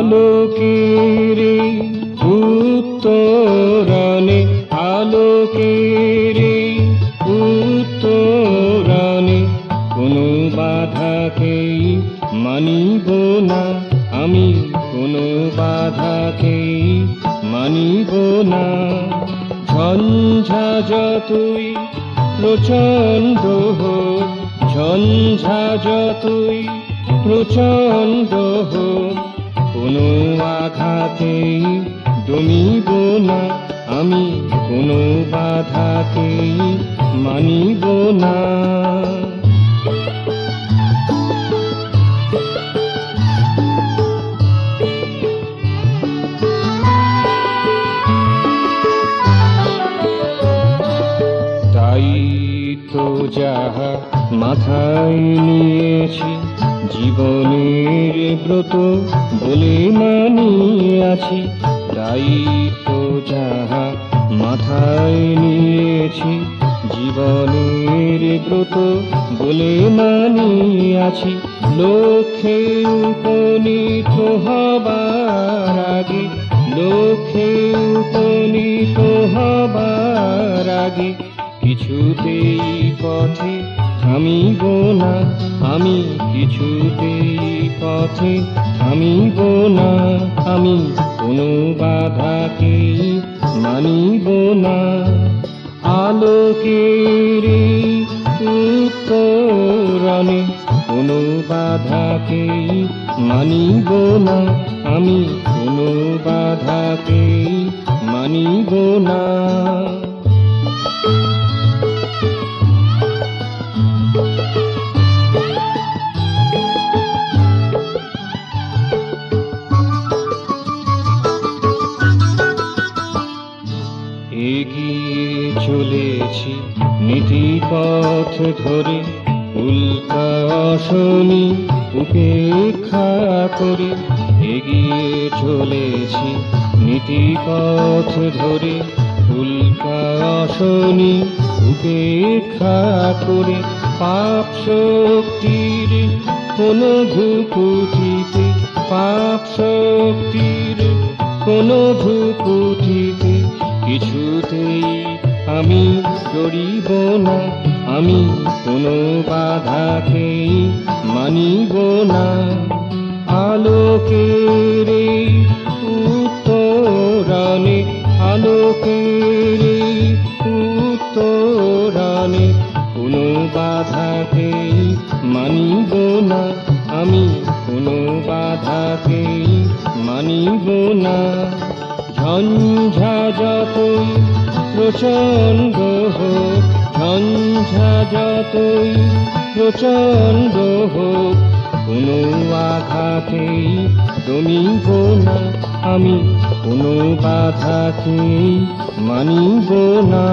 আলোকের উত্তরণে, আলোকের উত্তরণে কোনো বাধাকেই মানিব না, আমি কোনো বাধাকেই মানিব না। ঝঞ্ঝা যতই প্রচণ্ড হোক, ঝঞ্ঝা যতই প্রচণ্ড হোক, কোনো আঘাতেই দমিব না, আমি কোনো বাধাকেই মানিব না। তাই তো যাহা মাথায় নিয়েছি, জীবনের ব্রত বলে মানিয়াছি। তাই তো যাহা মাথায় নিয়েছি, জীবনের ব্রত বলে মানিয়াছি। লক্ষ্যে উপনীত হবার আগে, লক্ষ্যে উপনীত হবার আগে কিছুতেই পথে থামিব না, আমি কিছুতেই পথে থামিব না। আমি কোনো বাধাকেই মানিব না। আলোকের উত্তরণে কোনো বাধাকেই মানিব না, আমি কোনো বাধাকেই মানিব না। এগিয়ে চলেছি নীতিপথ ধরে, উল্কা শনি উপেক্ষা করে। এগিয়ে চলেছি নীতিপথ ধরে, উল্কা শনি উপেক্ষা করে। পাপ শক্তির কোনো ধূপুটিতে, পাপ শক্তির কোনো ধূপুটিতে কিছুতেই আমি ডরিব না, আমি কোনো বাধাকেই মানিব না। আলোকের উত্তরণে, আলোকের উত্তরণে কোনো বাধাকেই মানিব না, আমি কোনো বাধাকেই মানিব না। ঝঞ্ঝা যতই প্রচণ্ড হোক, ঝঞ্ঝা যতই প্রচণ্ড হোক, কোনো আঘাতেই দমিব না, আমি কোনো বাধাকেই মানিব না।